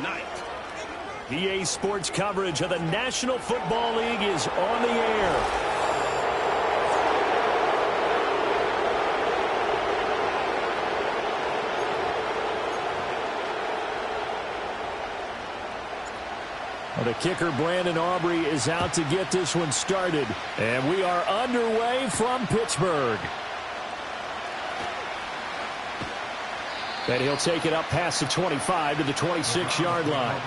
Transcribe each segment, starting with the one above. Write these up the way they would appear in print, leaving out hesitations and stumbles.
tonight. EA Sports coverage of the National Football League is on the air. Well, the kicker, Brandon Aubrey, is out to get this one started. And we are underway from Pittsburgh. And he'll take it up past the 25 to the 26-yard line.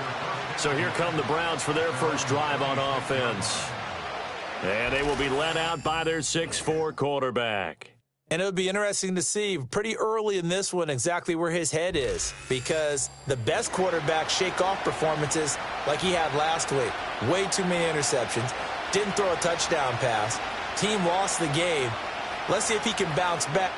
So here come the Browns for their first drive on offense. And they will be led out by their 6'4" quarterback. And it would be interesting to see pretty early in this one exactly where his head is, because the best quarterbacks shake off performances like he had last week. Way too many interceptions. Didn't throw a touchdown pass. Team lost the game. Let's see if he can bounce back.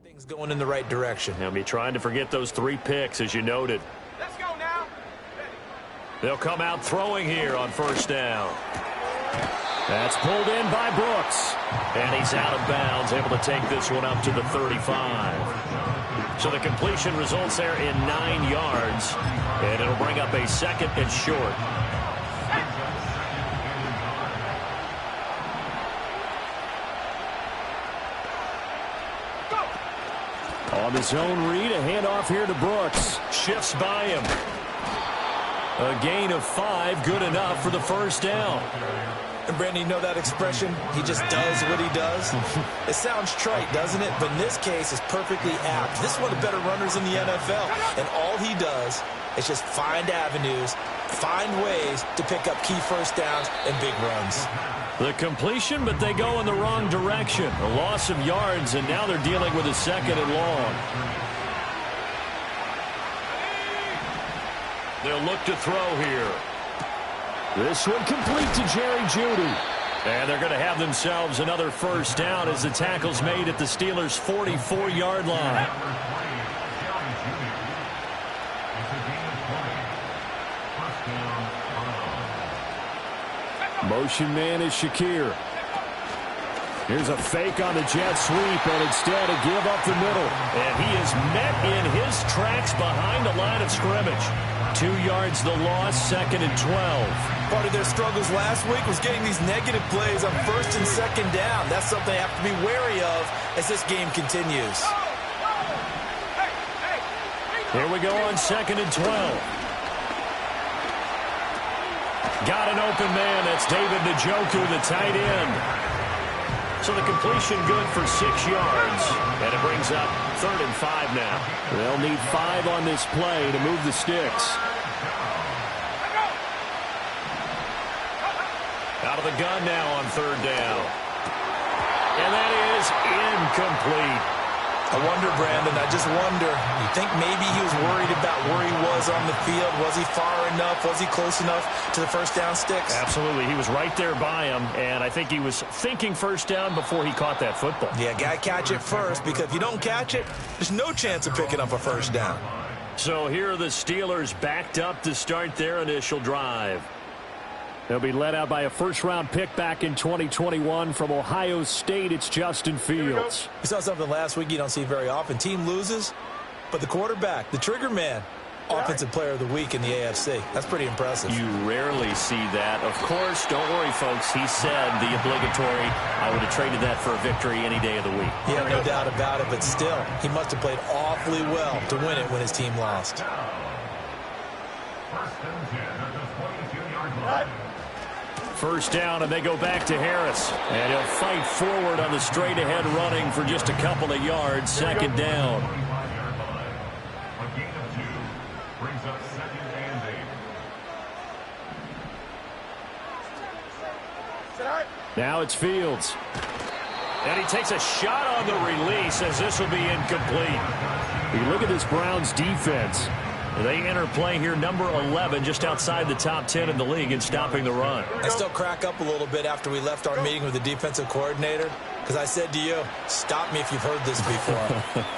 Things going in the right direction. They'll be trying to forget those 3 picks, as you noted. Let's go now. They'll come out throwing here on first down. That's pulled in by Brooks. And he's out of bounds, able to take this one up to the 35. So the completion results there in 9 yards. And it'll bring up a 2nd and short. On the zone read, a handoff here to Brooks. Shifts by him. A gain of 5, good enough for the first down. And Brandon, you know that expression? He just does what he does. It sounds trite, doesn't it? But in this case, it's perfectly apt. This is one of the better runners in the NFL. And all he does is just find avenues, find ways to pick up key first downs and big runs. The completion, but they go in the wrong direction. A loss of yards, and now they're dealing with a 2nd and long. They'll look to throw here. This one complete to Jerry Jeudy. And they're going to have themselves another first down as the tackle's made at the Steelers' 44-yard line. Motion man is Shakir. Here's a fake on the jet sweep, and instead a give up the middle. And he is met in his tracks behind the line of scrimmage. 2 yards the loss, 2nd and 12. Part of their struggles last week was getting these negative plays on 1st and 2nd down. That's something they have to be wary of as this game continues. Here we go on 2nd and 12. Got an open man. That's David Njoku, the tight end. So the completion good for 6 yards. And it brings up 3rd and 5 now. They'll need 5 on this play to move the sticks. Out of the gun now on 3rd down. And that is incomplete. I wonder, Brandon, I just wonder, you think maybe he was worried about where he was on the field? Was he far enough? Was he close enough to the first down sticks? Absolutely. He was right there by him, and I think he was thinking first down before he caught that football. Yeah, got to catch it first, because if you don't catch it, there's no chance of picking up a first down. So here are the Steelers backed up to start their initial drive. He'll be led out by a first-round pick back in 2021 from Ohio State. It's Justin Fields. We saw something last week you don't see very often. Team loses, but the quarterback, the trigger man, Offensive Player of the Week in the AFC. That's pretty impressive. You rarely see that. Of course, don't worry, folks. He said the obligatory, I would have traded that for a victory any day of the week. Yeah, no doubt about it, but still, he must have played awfully well to win it when his team lost. First down, and they go back to Harris. And he'll fight forward on the straight-ahead running for just a couple of yards. Second down. Now it's Fields. And he takes a shot on the release as this will be incomplete. You look at this Browns defense. They enter play here, number 11, just outside the top 10 in the league in stopping the run. I still crack up a little bit after we left our meeting with the defensive coordinator, because I said to you, stop me if you've heard this before.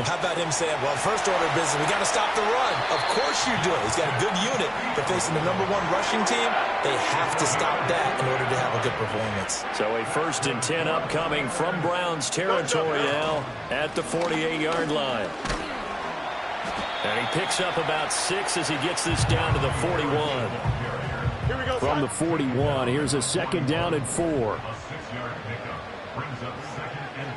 How about him saying, well, first order of business, we got to stop the run. Of course you do. He's got a good unit, but facing the number 1 rushing team, they have to stop that in order to have a good performance. So a 1st and 10 upcoming from Browns territory now at the 48-yard line. And he picks up about 6 as he gets this down to the 41. Here we go, from the 41, here's a 2nd down and 4. A 6-yard pickup brings up 2nd and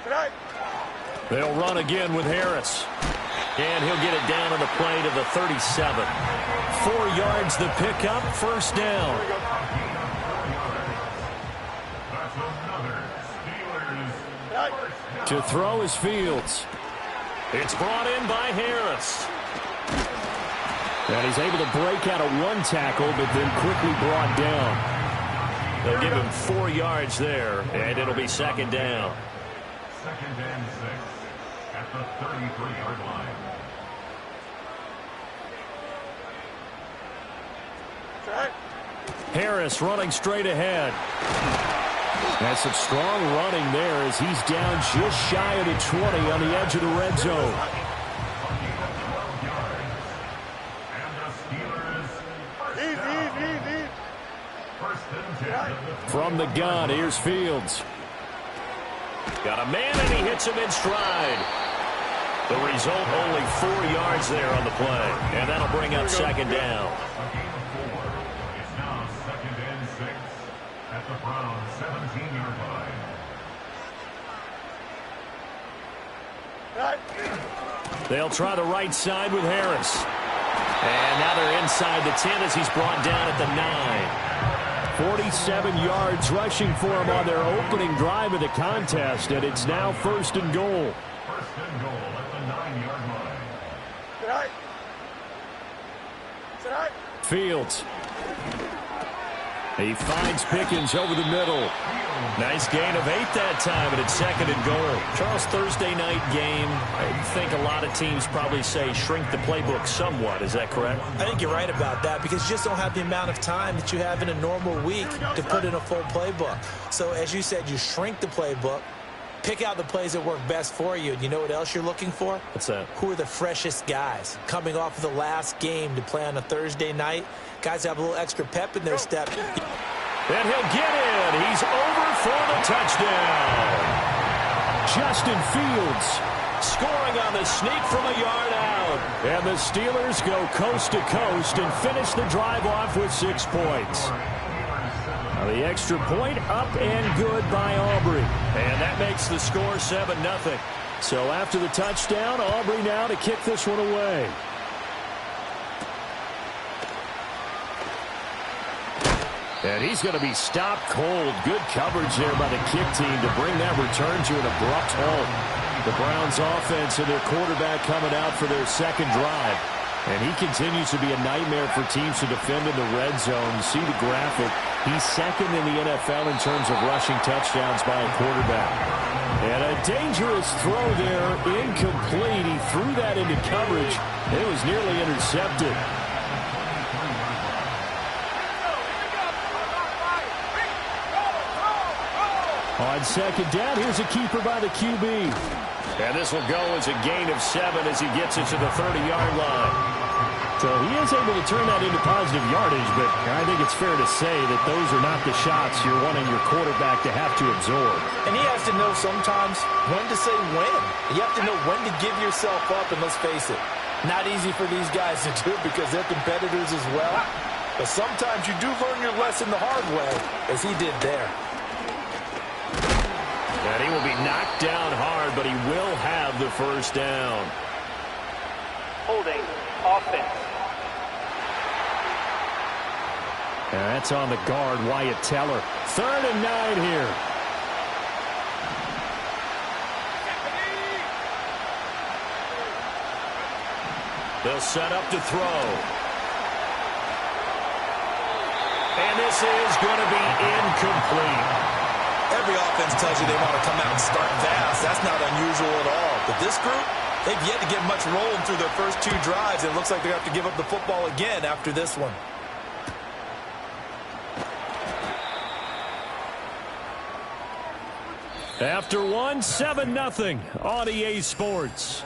4. They'll run again with Harris. And he'll get it down on the play to the 37. 4 yards the pickup, first down. That's another Steelers. To throw is Fields. It's brought in by Harris. And he's able to break out of 1 tackle, but then quickly brought down. They'll give him 4 yards there, and it'll be 2nd down. 2nd and 6 at the 33-yard line. Harris running straight ahead. That's some strong running there as he's down just shy of the 20 on the edge of the red zone. From the gun, here's Fields. Got a man, and he hits him in stride. The result, only 4 yards there on the play. And that'll bring up 2nd down. It's now 2nd and 6 at the Browns 17-yard line. They'll try the right side with Harris. And now they're inside the 10 as he's brought down at the 9. 47 yards rushing for him on their opening drive of the contest, and it's now 1st and goal. 1st and goal at the 9-yard line. Fields. He finds Pickens over the middle. Nice gain of 8 that time, and it's 2nd and goal. Charles, Thursday night game, I think a lot of teams probably say shrink the playbook somewhat. Is that correct? I think you're right about that because you just don't have the amount of time that you have in a normal week to put in a full playbook. So as you said, you shrink the playbook, pick out the plays that work best for you. And you know what else you're looking for? What's that? Who are the freshest guys coming off of the last game to play on a Thursday night? Guys have a little extra pep in their step. And he'll get in. He's over for the touchdown. Justin Fields scoring on the sneak from a yard out. And the Steelers go coast to coast and finish the drive off with 6 points. Now the extra point up and good by Aubrey. And that makes the score 7-0. So after the touchdown, Aubrey now to kick this one away. And he's going to be stopped cold. Good coverage there by the kick team to bring that return to an abrupt halt. The Browns offense and their quarterback coming out for their 2nd drive. And he continues to be a nightmare for teams to defend in the red zone. You see the graphic. He's 2nd in the NFL in terms of rushing touchdowns by a quarterback. And a dangerous throw there, incomplete. He threw that into coverage. It was nearly intercepted. On 2nd down, here's a keeper by the QB. And this will go as a gain of 7 as he gets it to the 30-yard line. So he is able to turn that into positive yardage, but I think it's fair to say that those are not the shots you're wanting your quarterback to have to absorb. And he has to know sometimes when to say when. You have to know when to give yourself up, and let's face it, not easy for these guys to do because they're competitors as well. But sometimes you do learn your lesson the hard way, as he did there. And he will be knocked down hard, but he will have the first down. Holding offense. And that's on the guard, Wyatt Teller. 3rd and 9 here. They'll set up to throw. And this is going to be incomplete. Every offense tells you they want to come out and start fast. That's not unusual at all. But this group, they've yet to get much rolling through their first 2 drives. It looks like they're going to have to give up the football again after this one. After one, 7-0 on EA Sports.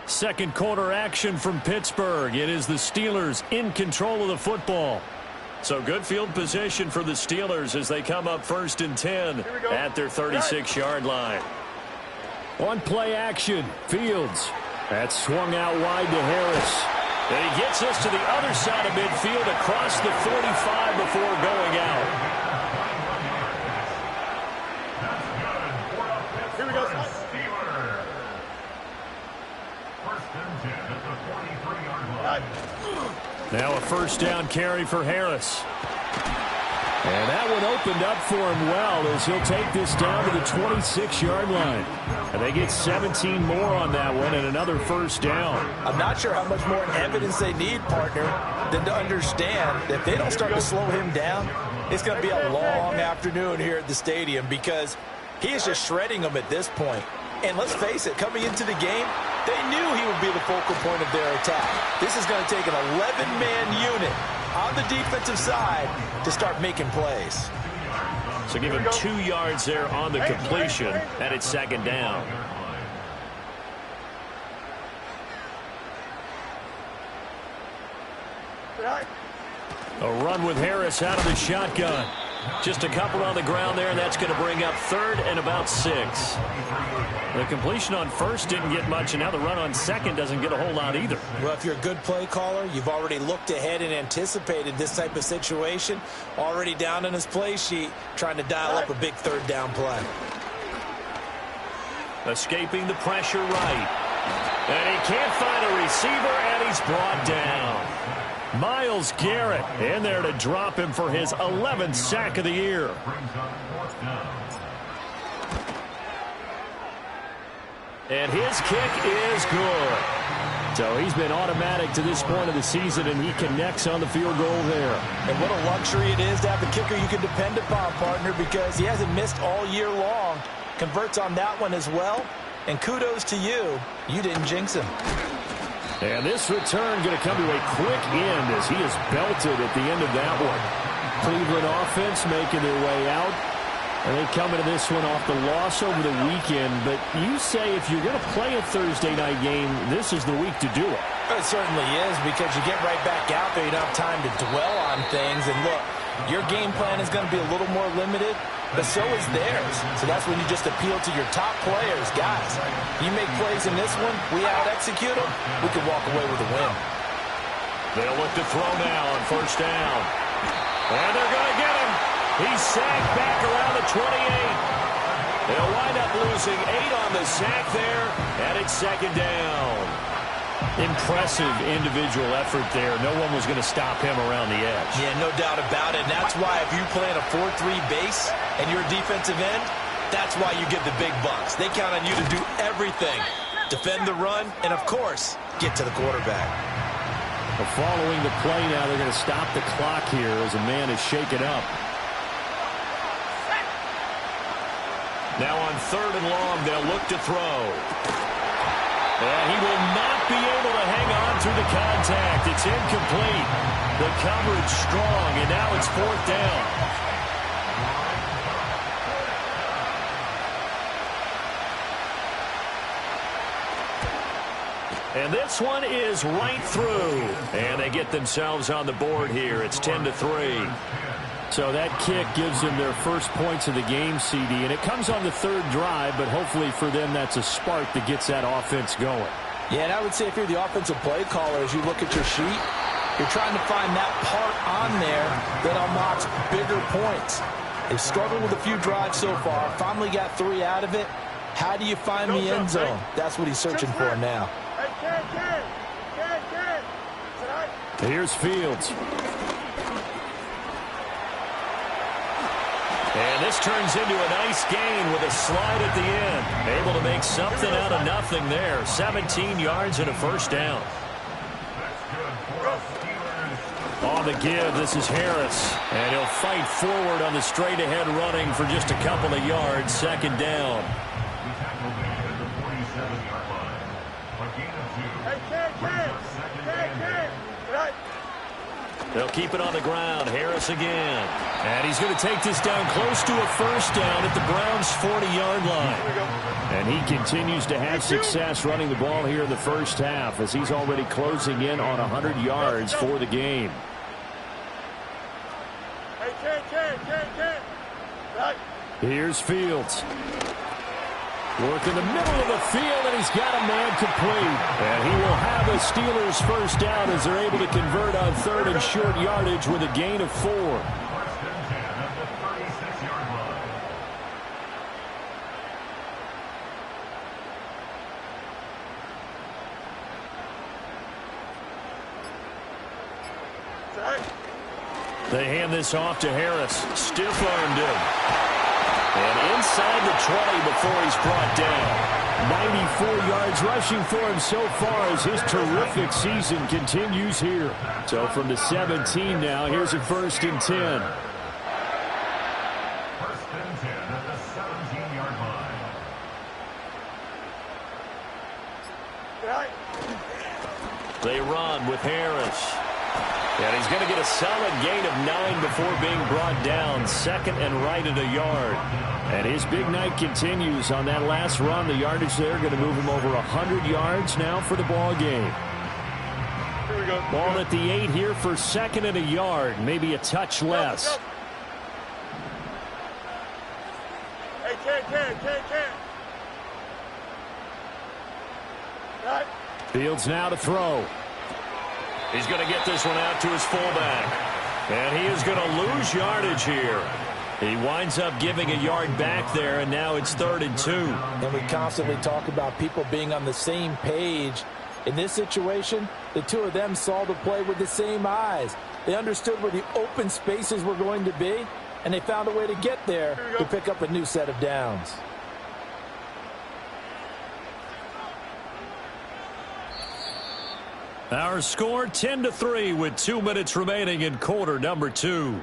Second quarter action from Pittsburgh. It is the Steelers in control of the football. So good field position for the Steelers as they come up 1st and 10 at their 36-yard line. One play action. Fields. That's swung out wide to Harris. And he gets us to the other side of midfield across the 45 before going out. Here we go. Steelers. 1st and 10 at the 43-yard line. Now a first down carry for Harris. And that one opened up for him well as he'll take this down to the 26-yard line. And they get 17 more on that one and another first down. I'm not sure how much more evidence they need, partner, than to understand that if they don't start to slow him down, it's going to be a long afternoon here at the stadium because he is just shredding them at this point. And let's face it, coming into the game, they knew he would be the focal point of their attack. This is going to take an 11-man unit on the defensive side to start making plays. So give him 2 yards there on the completion, and it's 2nd down. A run with Harris out of the shotgun. Just a couple on the ground there, and that's going to bring up 3rd and about 6. The completion on 1st didn't get much, and now the run on 2nd doesn't get a whole lot either. Well, if you're a good play caller, you've already looked ahead and anticipated this type of situation. Already down on his play sheet, trying to dial up a big 3rd down play. Escaping the pressure right. And he can't find a receiver, and he's brought down. Myles Garrett in there to drop him for his 11th sack of the year. And his kick is good. So he's been automatic to this point of the season, and he connects on the field goal there. And what a luxury it is to have a kicker you can depend upon, partner, because he hasn't missed all year long. Converts on that one as well. And kudos to you. You didn't jinx him. And this return going to come to a quick end as he is belted at the end of that one. Cleveland offense making their way out. And they come into this one off the loss over the weekend. But you say if you're going to play a Thursday night game, this is the week to do it. It certainly is because you get right back out there. You don't have time to dwell on things. And look, your game plan is going to be a little more limited, but so is theirs. So that's when you just appeal to your top players. Guys, you make plays in this one, we out-execute them, we can walk away with a win. They'll look to throw now on 1st down. And they're going to get him. He's sacked back around the 28. They'll wind up losing 8 on the sack there, and it's 2nd down. Impressive individual effort there. No one was going to stop him around the edge. Yeah, no doubt about it. And that's why if you play in a 4-3 base and you're a defensive end, that's why you get the big bucks. They count on you to do everything. Defend the run and, of course, get to the quarterback. Well, following the play now, they're going to stop the clock here as a man is shaken up. Now on 3rd and long, they'll look to throw. And he will not be able to hang on through the contact. It's incomplete. The coverage strong, and now it's 4th down. And this one is right through. And they get themselves on the board here. It's 10-3. So that kick gives them their first points of the game, CD. And it comes on the third drive, but hopefully for them that's a spark that gets that offense going. Yeah, and I would say if you're the offensive play caller, as you look at your sheet, you're trying to find that part on there that unlocks bigger points. They've struggled with a few drives so far. Finally got 3 out of it. How do you find the end zone? That's what he's searching for now. Here's Fields. And this turns into a nice gain with a slide at the end. Able to make something out of nothing there. 17 yards and a first down. On the give, this is Harris. And he'll fight forward on the straight-ahead running for just a couple of yards. Second down. They'll keep it on the ground. Harris again. And he's going to take this down close to a first down at the Browns' 40-yard line. And he continues to have success running the ball here in the first half as he's already closing in on 100 yards for the game. Here's Fields. Work in the middle of the field, and he's got a man complete. And he will have a Steelers first down as they're able to convert on third and short yardage with a gain of 4. They hand this off to Harris. Stiff-armed him. And inside the 20 before he's brought down. 94 yards rushing for him so far as his terrific season continues here. So from the 17 now, here's a 1st and 10. 1st and 10 at the 17-yard line. They run with Harris. And he's going to get a solid gain of 9 before being brought down. Second and right at a yard. And his big night continues on that last run. The yardage there going to move him over 100 yards now for the ball game. Here we go. Ball at the 8 here for 2nd and a yard. Maybe a touch less. Hey, Ken. Right. Fields now to throw. He's going to get this one out to his fullback. And he is going to lose yardage here. He winds up giving a yard back there, and now it's 3rd and 2. And we constantly talk about people being on the same page. In this situation, the two of them saw the play with the same eyes. They understood where the open spaces were going to be, and they found a way to get there to pick up a new set of downs. Our score 10-3 with 2 minutes remaining in quarter number 2.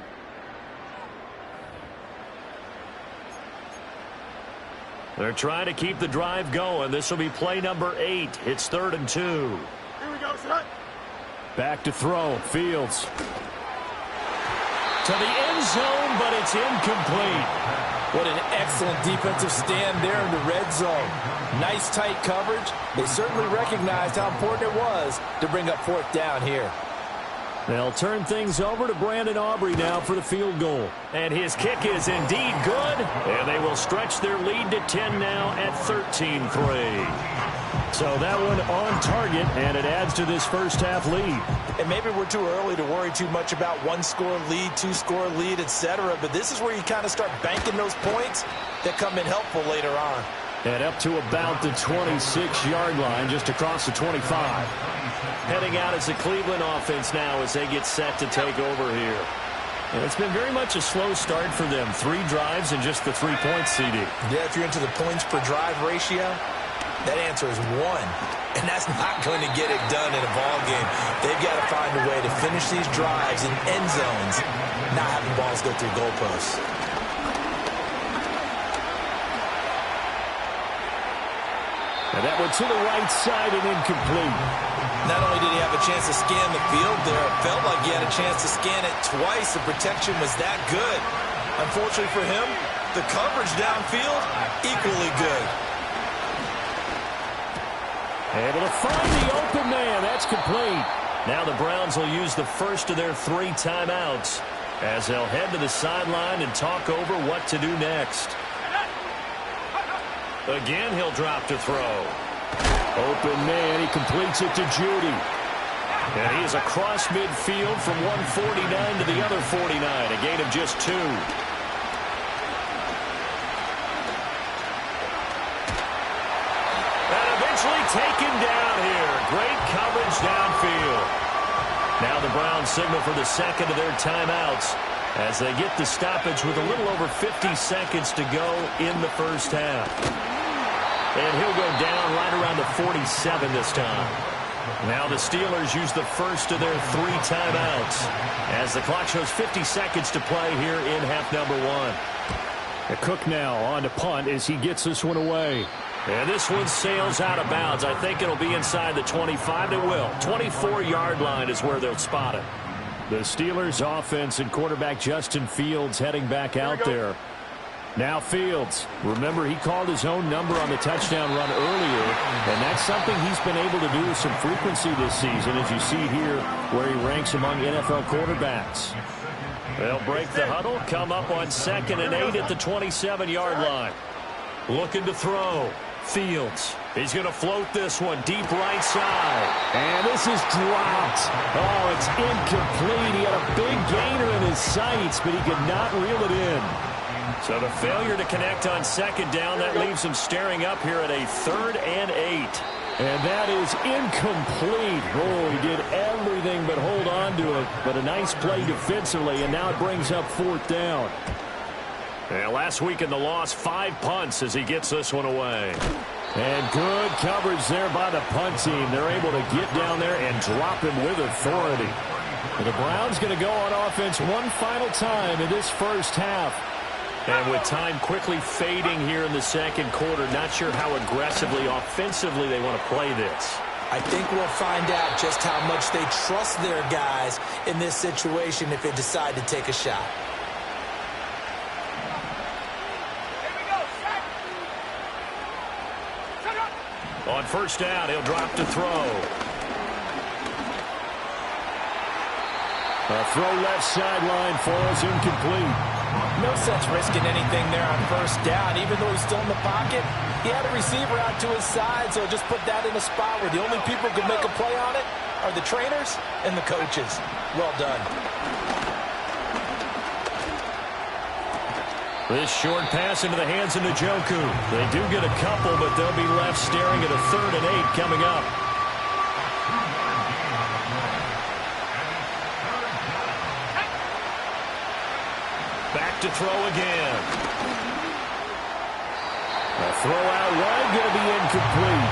They're trying to keep the drive going. This will be play number 8. It's 3rd and 2. Here we go, son. Back to throw. Fields. To the end zone, but it's incomplete. What an excellent defensive stand there in the red zone. Nice tight coverage. They certainly recognized how important it was to bring up 4th down here. They'll turn things over to Brandon Aubrey now for the field goal. And his kick is indeed good. And they will stretch their lead to 10 now at 13-3. So that one on target, and it adds to this first half lead. And maybe we're too early to worry too much about 1-score lead, 2-score lead, etc. But this is where you kind of start banking those points that come in helpful later on. And up to about the 26-yard line, just across the 25. Heading out as the Cleveland offense now as they get set to take over here. And it's been very much a slow start for them. 3 drives and just the 3 points, CD. Yeah, if you're into the points per drive ratio, that answer is 1. And that's not going to get it done in a ball game. They've got to find a way to finish these drives in end zones, not having balls go through goalposts. And that one to the right side and incomplete. Not only did he have a chance to scan the field there, it felt like he had a chance to scan it twice. The protection was that good. Unfortunately for him, the coverage downfield, equally good. Able to find the open man. That's complete. Now the Browns will use the first of their 3 timeouts as they'll head to the sideline and talk over what to do next. Again, he'll drop to throw. Open man. He completes it to Judy. And he is across midfield from 149 to the other 49, a gain of just 2. And eventually taken down here. Great coverage downfield. Now the Browns signal for the second of their timeouts as they get the stoppage with a little over 50 seconds to go in the first half. And he'll go down right around the 47 this time. Now the Steelers use the first of their 3 timeouts as the clock shows 50 seconds to play here in half number 1. Cook now on to punt as he gets this one away. And this one sails out of bounds. I think it'll be inside the 25. It will. 24-yard line is where they'll spot it. The Steelers offense and quarterback Justin Fields heading back out there. Now Fields. Remember, he called his own number on the touchdown run earlier, and that's something he's been able to do with some frequency this season, as you see here where he ranks among NFL quarterbacks. They'll break the huddle, come up on 2nd and 8 at the 27-yard line. Looking to throw. Fields. He's going to float this one deep right side. And this is dropped. Oh, it's incomplete. He had a big gainer in his sights, but he could not reel it in. So the failure to connect on 2nd down, that leaves him staring up here at a 3rd and 8. And that is incomplete. Oh, he did everything but hold on to it. But a nice play defensively, and now it brings up 4th down. And last week in the loss, 5 punts as he gets this one away. And good coverage there by the punt team. They're able to get down there and drop him with authority. And the Browns going to go on offense one final time in this first half. And with time quickly fading here in the second quarter, not sure how aggressively, offensively they want to play this. I think we'll find out just how much they trust their guys in this situation if they decide to take a shot. On 1st down, he'll drop to throw. A throw left sideline falls incomplete. No sense risking anything there on 1st down. Even though he's still in the pocket, he had a receiver out to his side, so just put that in a spot where the only people who can make a play on it are the trainers and the coaches. Well done. This short pass into the hands of Njoku. They do get a couple, but they'll be left staring at a 3rd and 8 coming up. Back to throw again. A throw out wide going to be incomplete.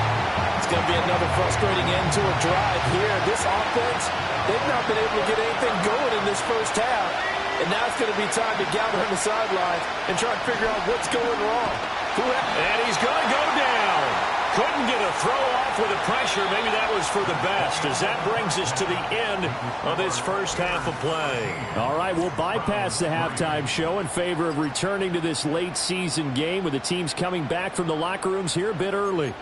It's going to be another frustrating end to a drive here. This offense, they've not been able to get anything going in this first half. And now it's going to be time to gather on the sidelines and try to figure out what's going wrong. And he's going to go down. Couldn't get a throw off with the pressure. Maybe that was for the best, as that brings us to the end of this first half of play. All right, we'll bypass the halftime show in favor of returning to this late season game with the teams coming back from the locker rooms here a bit early.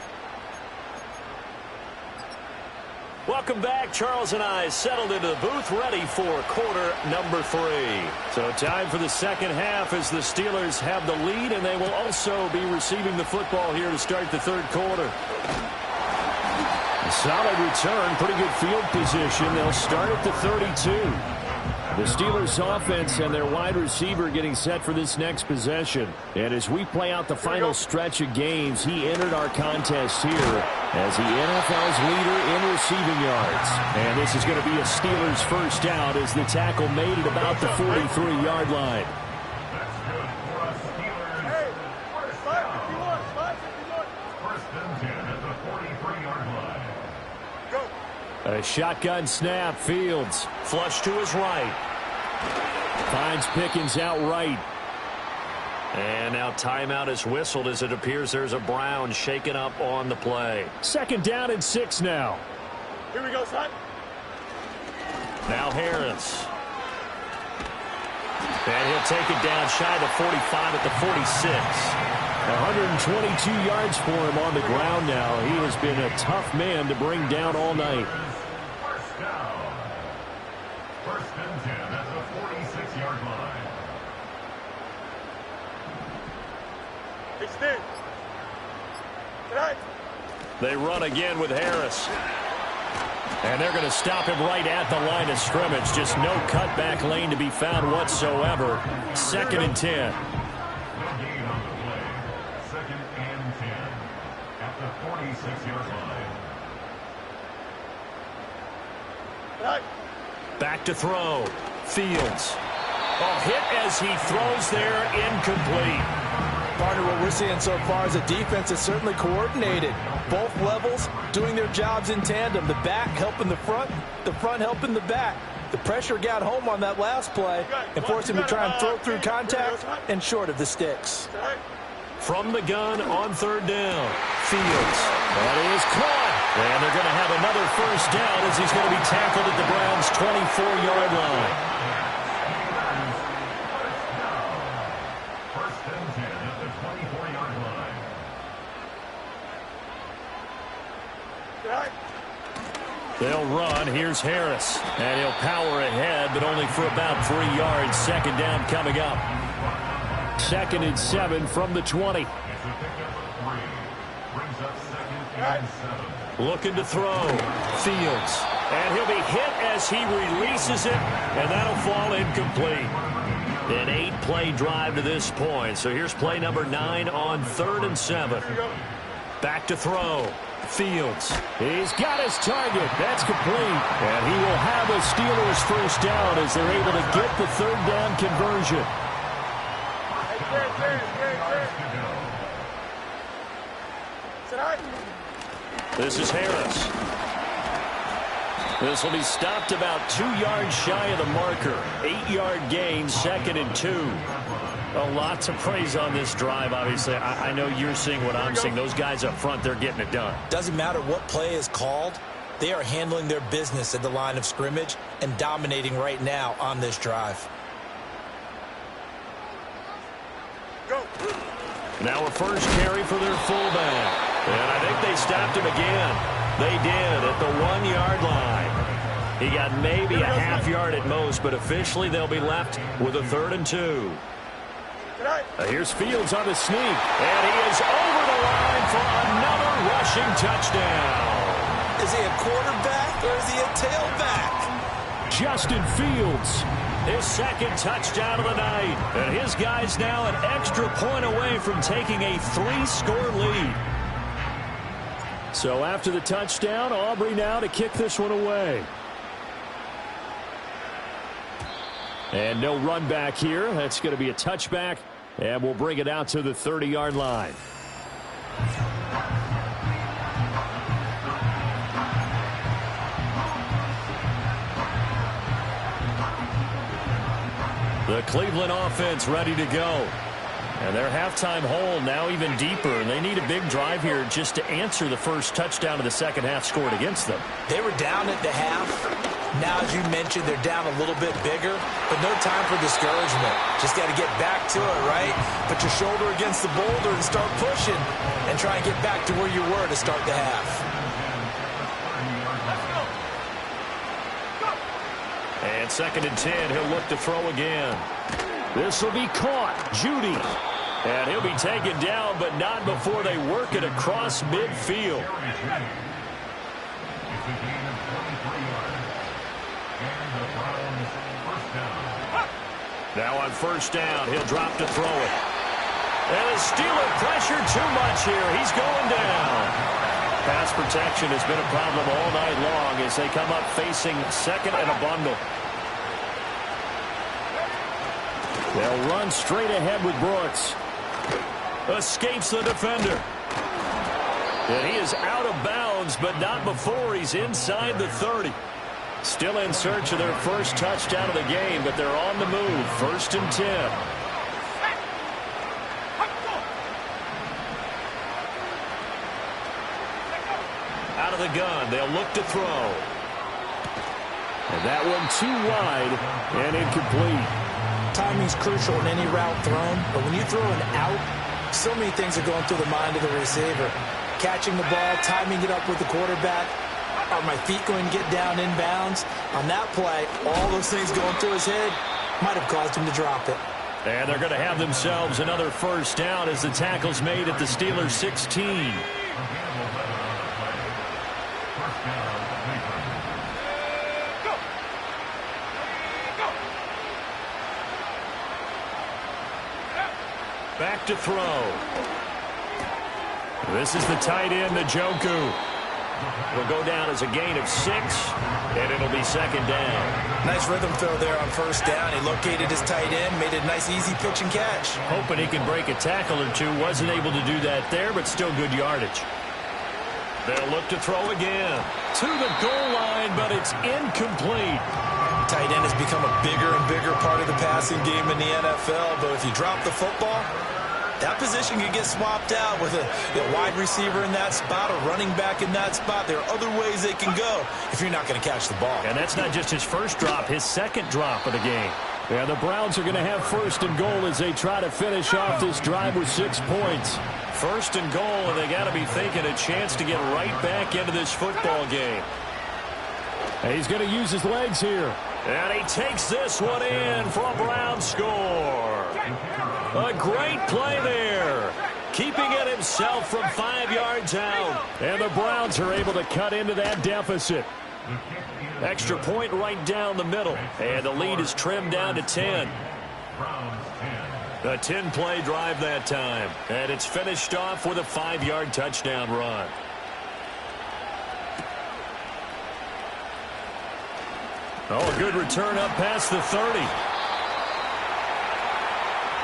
Welcome back. Charles and I settled into the booth, ready for quarter number 3. So time for the second half as the Steelers have the lead, and they will also be receiving the football here to start the 3rd quarter. A solid return, pretty good field position. They'll start at the 32. The Steelers offense and their wide receiver getting set for this next possession. And as we play out the final stretch of games, he entered our contest here as the NFL's leader in receiving yards. And this is going to be a Steelers first down as the tackle made it about the 43-yard line. That's good for a Steelers. Hey, spot 51. First and 10 at the 43-yard line. Go. A shotgun snap. Fields Flush to his right. finds Pickens out right. And now timeout is whistled as it appears there's a Brown shaken up on the play. 2nd down and 6 now. Here we go, son. Now Harris. And he'll take it down shy of the 45 at the 46. 122 yards for him on the ground now. He has been a tough man to bring down all night. First down. First and 10 at the 46-yard line. Extend. Right. They run again with Harris. And they're going to stop him right at the line of scrimmage. Just no cutback lane to be found whatsoever. Second and 10. No gain on the play. Second and 10 at the 46-yard line. Right. Back to throw. Fields. Oh, hit as he throws there, incomplete. Partner, what we're seeing so far is a defense that's certainly coordinated. Both levels doing their jobs in tandem. The back helping the front helping the back. The pressure got home on that last play and forced him to try and throw through contact and short of the sticks. From the gun on third down. Fields. That is caught. And they're going to have another first down as he's going to be tackled at the Browns' 24-yard line. First and 10 at the 24-yard line. Right. They'll run. Here's Harris. And he'll power ahead, but only for about 3 yards. Second down coming up. Second and 7 from the 20. It's a pickup of 3. Brings up second and 7. Looking to throw. Fields. And he'll be hit as he releases it, and that'll fall incomplete. An 8-play drive to this point. So here's play number 9 on third and 7. Back to throw. Fields. He's got his target. That's complete. And he will have a Steelers first down as they're able to get the third down conversion. This is Harris. This will be stopped about 2 yards shy of the marker. 8-yard gain, second and 2. A lot to praise on this drive, obviously. I know you're seeing what I'm seeing. Those guys up front, they're getting it done. Doesn't matter what play is called. They are handling their business at the line of scrimmage and dominating right now on this drive. Go. Now a first carry for their fullback. And I think they stopped him again. They did at the 1-yard line. He got maybe a half yard at most, but officially they'll be left with a 3rd and 2. Here's Fields on the sneak. And he is over the line for another rushing touchdown. Is he a quarterback or is he a tailback? Justin Fields. His second touchdown of the night. And his guys now an extra point away from taking a 3-score lead. So after the touchdown, Aubrey now to kick this one away. And no run back here. That's going to be a touchback. And we'll bring it out to the 30-yard line. The Cleveland offense ready to go. And their halftime hole now even deeper. And they need a big drive here just to answer the first touchdown of the second half scored against them. They were down at the half. Now, as you mentioned, they're down a little bit bigger, but no time for discouragement. Just got to get back to it, right? Put your shoulder against the boulder and start pushing and try and get back to where you were to start the half. And second and 10, he'll look to throw again. This will be caught. Judy. And he'll be taken down, but not before they work it across midfield. Now on first down, he'll drop to throw it. And the Steeler pressure too much here. He's going down. Pass protection has been a problem all night long as they come up facing second and a bundle. They'll run straight ahead with Brooks. Escapes the defender. And he is out of bounds, but not before he's inside the 30. Still in search of their first touchdown of the game, but they're on the move. First and 10. Out of the gun, they'll look to throw. And that one too wide and incomplete. Timing's crucial in any route thrown, but when you throw an out, So many things are going through the mind of the receiver. Catching the ball, timing it up with the quarterback. Are my feet going to get down in bounds? On that play, all those things going through his head might have caused him to drop it. And they're going to have themselves another first down as the tackle's made at the Steelers' 16. Back to throw. This is the tight end, Njoku. Will go down as a gain of 6, and it'll be second down. Nice rhythm throw there on first down. He located his tight end, made a nice easy pitch and catch. Hoping he can break a tackle or two. Wasn't able to do that there, but still good yardage. They'll look to throw again. To the goal line, but it's incomplete. Tight end has become a bigger and bigger part of the passing game in the NFL, but if you drop the football, that position can get swapped out with a wide receiver in that spot, a running back in that spot. There are other ways they can go if you're not going to catch the ball. And that's not just his first drop, his second drop of the game. Yeah, the Browns are going to have first and goal as they try to finish off this drive with 6 points. First and goal, and they got to be thinking a chance to get right back into this football game. And he's going to use his legs here. And he takes this one in for a Brown score. A great play there. Keeping it himself from 5 yards out. And the Browns are able to cut into that deficit. Extra point right down the middle. And the lead is trimmed down to 10. A 10-play drive that time. And it's finished off with a 5-yard touchdown run. Oh, a good return up past the 30.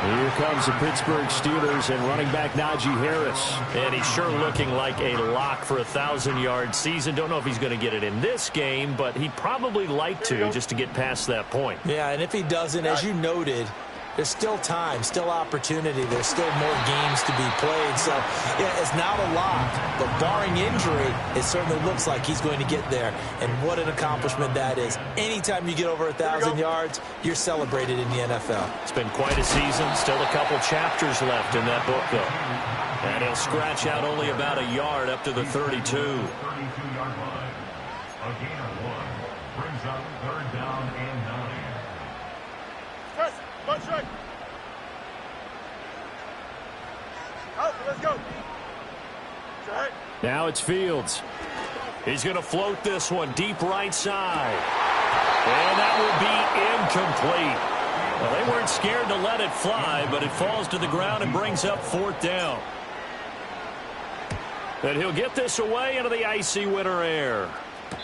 Here comes the Pittsburgh Steelers and running back Najee Harris. And he's sure looking like a lock for a 1,000-yard season. Don't know if he's going to get it in this game, but he'd probably like to just to get past that point. Yeah, and if he doesn't, as you noted, there's still time, still opportunity. There's still more games to be played. So, yeah, it's not a lock, but barring injury, it certainly looks like he's going to get there. And what an accomplishment that is. Anytime you get over 1,000 yards, you're celebrated in the NFL. It's been quite a season. Still a couple chapters left in that book, though. And he'll scratch out only about a yard up to the 32. 32-yard line. A gain of 1 brings up third down and 9. Press. Punch right. Out. Let's go. Right. Now it's Fields. He's going to float this one deep right side. And that will be incomplete. Well, they weren't scared to let it fly, but it falls to the ground and brings up 4th down. And he'll get this away into the icy winter air.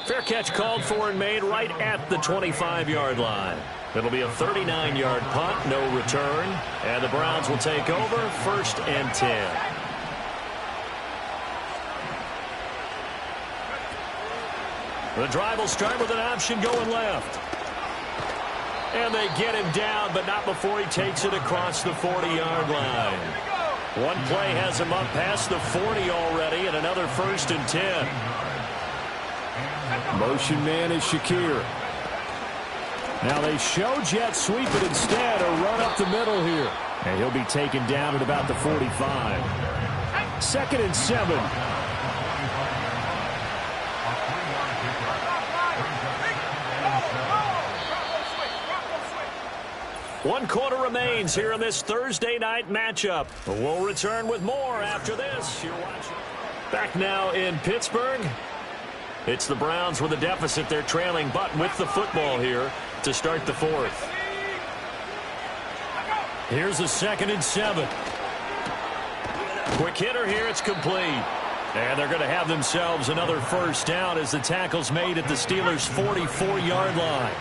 Fair catch called for and made right at the 25-yard line. It'll be a 39-yard punt, no return. And the Browns will take over, 1st and 10. The drive will start with an option going left. And they get him down, but not before he takes it across the 40-yard line. One play has him up past the 40 already, and another 1st and 10. Motion man is Shakir. Now they show jet sweep it instead, a run up the middle here. And he'll be taken down at about the 45. 2nd and 7. One quarter remains here in this Thursday night matchup. We'll return with more after this. You're watching. Back now in Pittsburgh. It's the Browns with a deficit. They're trailing, but with the football here to start the 4th. Here's a 2nd and 7. Quick hitter here. It's complete. And they're going to have themselves another first down as the tackle's made at the Steelers' 44-yard line.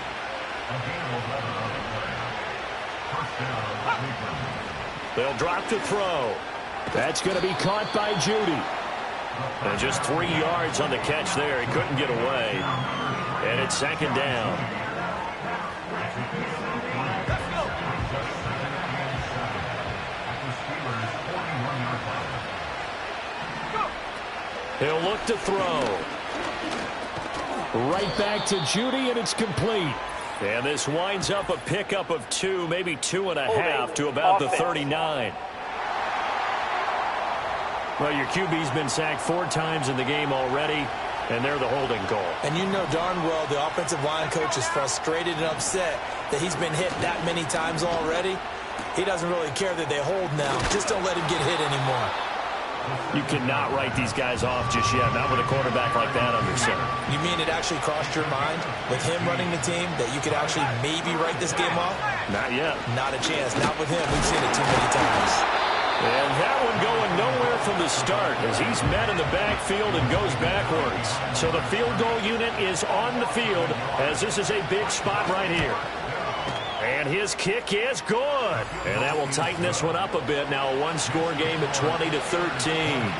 They'll drop to throw. That's going to be caught by Judy. And just 3 yards on the catch there. He couldn't get away. And it's 2nd down. He'll look to throw. Right back to Judy, and it's complete. And this winds up a pickup of 2, maybe 2.5 to about the 39. Well, your QB's been sacked 4 times in the game already, and they're the holding call. And you know darn well the offensive line coach is frustrated and upset that he's been hit that many times already. He doesn't really care that they hold now. Just don't let him get hit anymore. You cannot write these guys off just yet, not with a quarterback like that under center. You mean it actually crossed your mind with him running the team that you could actually maybe write this game off? Not yet. Not a chance. Not with him. We've seen it too many times. And that one going nowhere from the start as he's met in the backfield and goes backwards. So the field goal unit is on the field as this is a big spot right here. And his kick is good. And that will tighten this one up a bit. Now a one-score game at 20-13.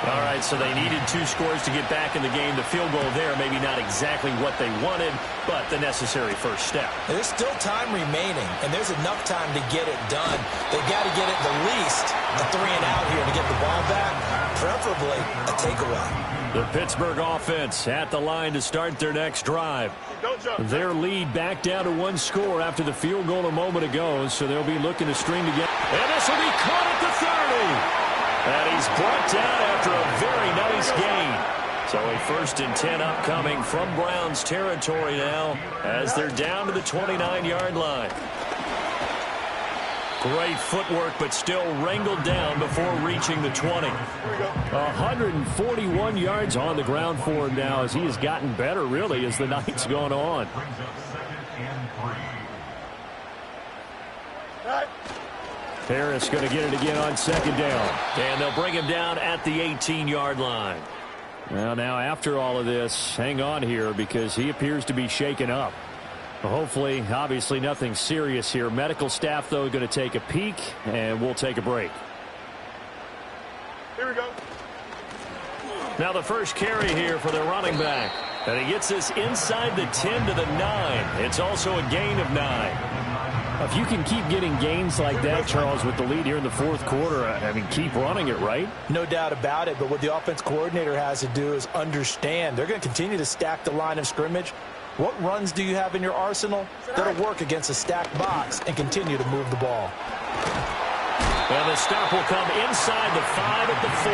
All right, so they needed 2 scores to get back in the game. The field goal there, maybe not exactly what they wanted, but the necessary first step. There's still time remaining, and there's enough time to get it done. They got to get it the least a 3-and-out here to get the ball back, preferably a takeaway. The Pittsburgh offense at the line to start their next drive. Don't jump. Their lead back down to 1 score after the field goal a moment ago, so they'll be looking to string together. And this will be caught at the 30. And he's brought down after a very nice gain. So a 1st and 10 upcoming from Browns territory now as they're down to the 29-yard line. Great footwork, but still wrangled down before reaching the 20. 141 yards on the ground for him now as he has gotten better, really, as the night's gone on. Harris going to get it again on 2nd down. And they'll bring him down at the 18-yard line. Well, now after all of this, hang on here because he appears to be shaken up. Hopefully, obviously nothing serious here. Medical staff, though, going to take a peek, and we'll take a break. Here we go. Now the first carry here for the running back. And he gets this inside the 10 to the 9. It's also a gain of 9. If you can keep getting gains like that, Charles, with the lead here in the 4th quarter, I mean, keep running it, right? No doubt about it, but what the offense coordinator has to do is understand. They're going to continue to stack the line of scrimmage. What runs do you have in your arsenal that'll work against a stacked box and continue to move the ball? And the stop will come inside the 5 at the 4.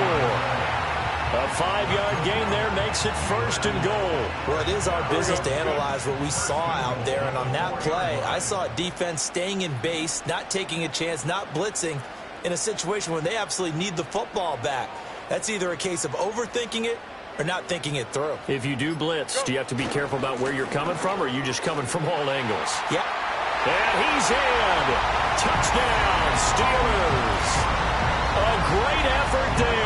A 5-yard gain there makes it 1st and goal. Well, it is our business to analyze what we saw out there, and on that play, I saw a defense staying in base, not taking a chance, not blitzing in a situation where they absolutely need the football back. That's either a case of overthinking it or not thinking it through. If you do blitz, do you have to be careful about where you're coming from, or are you just coming from all angles? Yeah. And he's in. Touchdown, Steelers. A great effort there.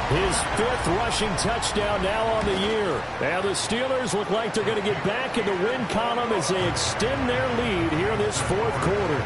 His 5th rushing touchdown now on the year. Now the Steelers look like they're going to get back in the win column as they extend their lead here in this 4th quarter.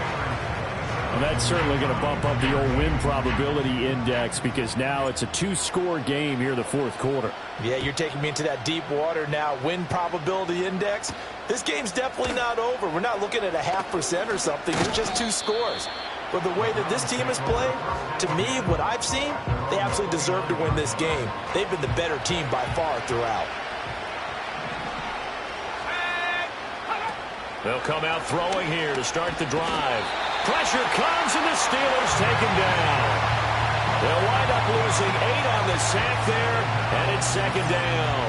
And that's certainly going to bump up the old win probability index because now it's a 2-score game here in the 4th quarter. Yeah, you're taking me into that deep water now. Win probability index. This game's definitely not over. We're not looking at a 0.5% or something. It's just 2 scores. But the way that this team has played, to me, what I've seen, they absolutely deserve to win this game. They've been the better team by far throughout. They'll come out throwing here to start the drive. Pressure comes, and the Steelers take him down. They'll wind up losing 8 on the sack there, and it's 2nd down.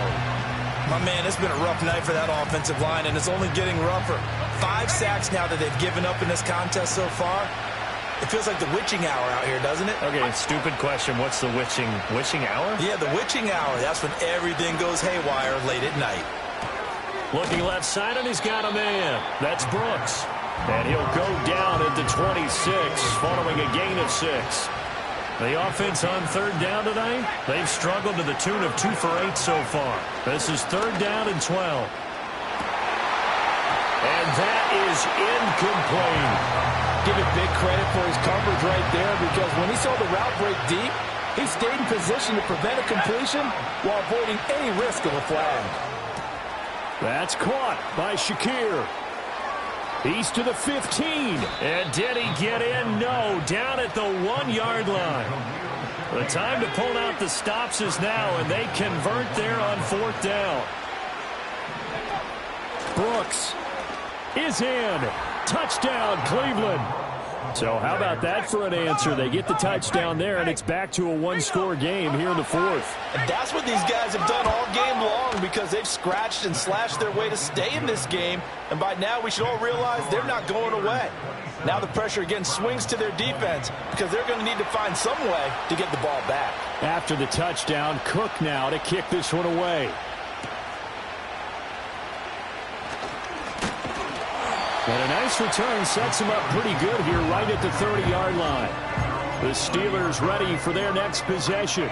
My man, it's been a rough night for that offensive line, and it's only getting rougher. 5 sacks now that they've given up in this contest so far. It feels like the witching hour out here, doesn't it? Okay, stupid question. What's the witching hour? Yeah, the witching hour. That's when everything goes haywire late at night. Looking left side, and he's got a man. That's Brooks. And he'll go down at the 26 following a gain of 6. The offense on 3rd down tonight, they've struggled to the tune of 2 for 8 so far. This is 3rd down and 12. And that is incomplete. Give it big credit for his coverage right there because when he saw the route break deep, he stayed in position to prevent a completion while avoiding any risk of a flag. That's caught by Shakir. He's to the 15. And did he get in? No. Down at the 1-yard line. The time to pull out the stops is now, and they convert there on 4th down. Brooks is in. Touchdown, Cleveland. So how about that for an answer? They get the touchdown there, and it's back to a one-score game here in the fourth. And that's what these guys have done all game long because they've scratched and slashed their way to stay in this game. And by now, we should all realize they're not going away. Now the pressure again swings to their defense because they're going to need to find some way to get the ball back. After the touchdown, Cook now to kick this one away. And a nice return sets him up pretty good here right at the 30-yard line. The Steelers ready for their next possession.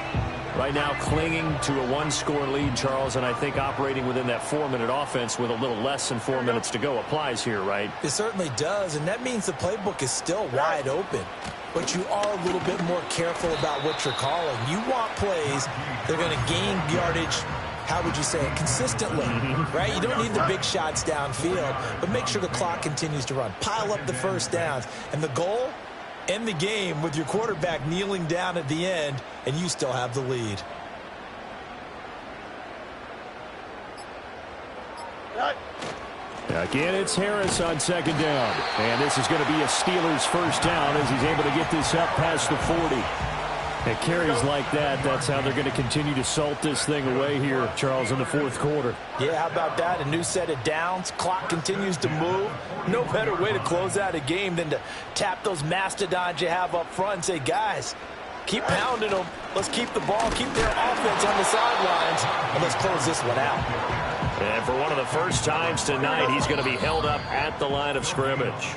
Right now clinging to a one-score lead, Charles, and I think operating within that 4-minute offense with a little less than 4 minutes to go applies here, right? It certainly does, and that means the playbook is still wide open. But you are a little bit more careful about what you're calling. You want plays that are going to gain yardage, how would you say it, consistently, right? You don't need the big shots downfield, but make sure the clock continues to run. Pile up the first downs. And the goal, end the game with your quarterback kneeling down at the end, and you still have the lead. Again, it's Harris on second down. And this is going to be a Steelers first down as he's able to get this up past the 40. It carries like that. That's how they're going to continue to salt this thing away here, Charles, in the fourth quarter. Yeah, how about that? A new set of downs. Clock continues to move. No better way to close out a game than to tap those mastodons you have up front and say, guys, keep pounding them. Let's keep the ball, keep their offense on the sidelines, and let's close this one out. And for one of the first times tonight, he's going to be held up at the line of scrimmage.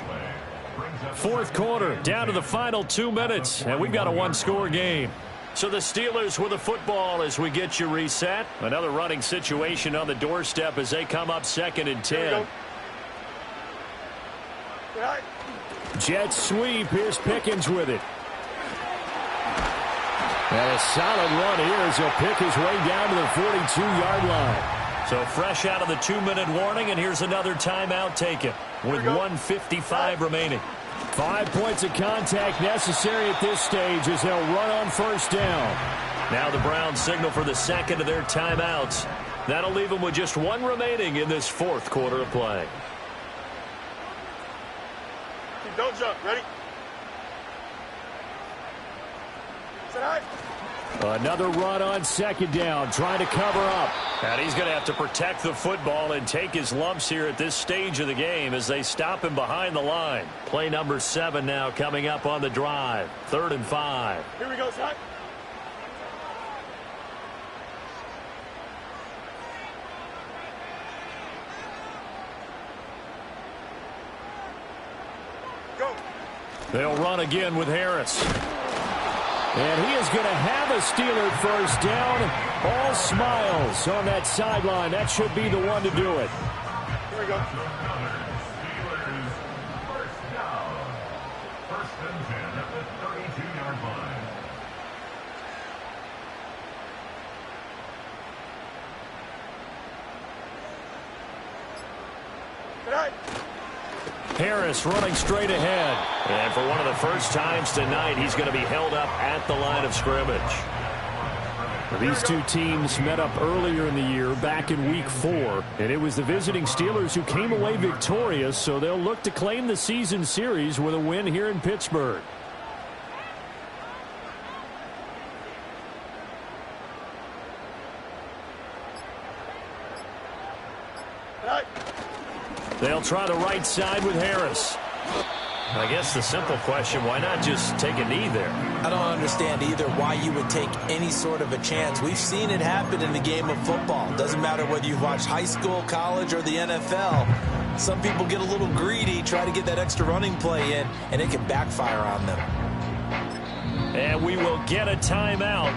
Fourth quarter, down to the final 2 minutes, and we've got a one-score game. So the Steelers with the football as we get you reset. Another running situation on the doorstep as they come up second and 10. Jet sweep. Here's Pickens with it. And a solid run here as he'll pick his way down to the 42-yard line. So fresh out of the 2-minute warning, and here's another timeout taken with 1:55 remaining. 5 points of contact necessary at this stage as they'll run on first down. Now the Browns signal for the second of their timeouts. That'll leave them with just one remaining in this fourth quarter of play. Don't jump. Ready? Set high. Another run on second down, trying to cover up. And he's going to have to protect the football and take his lumps here at this stage of the game as they stop him behind the line. Play number 7 now coming up on the drive. 3rd and 5. Here we go, Scott. Go. They'll run again with Harris. And he is going to have a Steeler first down. All smiles on that sideline. That should be the one to do it. Here we go. Steelers first down. 1st and 10 at the 32-yard line. Good night. Harris running straight ahead. And for one of the first times tonight, he's going to be held up at the line of scrimmage. These two teams met up earlier in the year, back in Week 4, and it was the visiting Steelers who came away victorious, so they'll look to claim the season series with a win here in Pittsburgh. They'll try the right side with Harris. I guess the simple question, why not just take a knee there? I don't understand either why you would take any sort of a chance. We've seen it happen in the game of football. Doesn't matter whether you've watched high school, college, or the NFL. Some people get a little greedy, try to get that extra running play in, and it can backfire on them. And we will get a timeout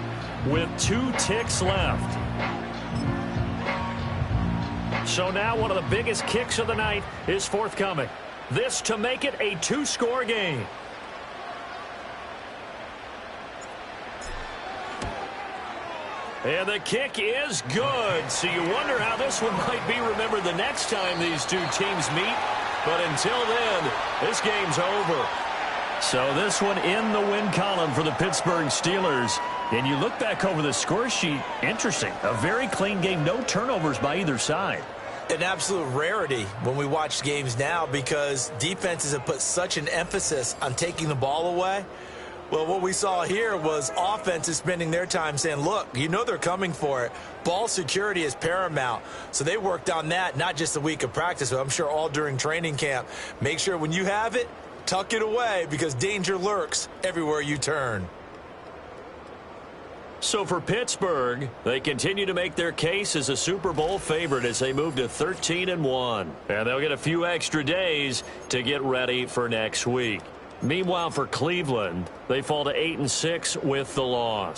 with 2 ticks left. So now one of the biggest kicks of the night is forthcoming. This to make it a 2-score game. And the kick is good. So you wonder how this one might be remembered the next time these two teams meet. But until then, this game's over. So this one in the win column for the Pittsburgh Steelers. And you look back over the score sheet, interesting. A very clean game, no turnovers by either side. an absolute rarity when we watch games now because defenses have put such an emphasis on taking the ball away. Well, what we saw here was offenses spending their time saying, look, you know they're coming for it. Ball security is paramount. So they worked on that, not just a week of practice, but I'm sure all during training camp. Make sure when you have it, tuck it away because danger lurks everywhere you turn. So for Pittsburgh, they continue to make their case as a Super Bowl favorite as they move to 13-1. And they'll get a few extra days to get ready for next week. Meanwhile, for Cleveland, they fall to 8-6 with the loss.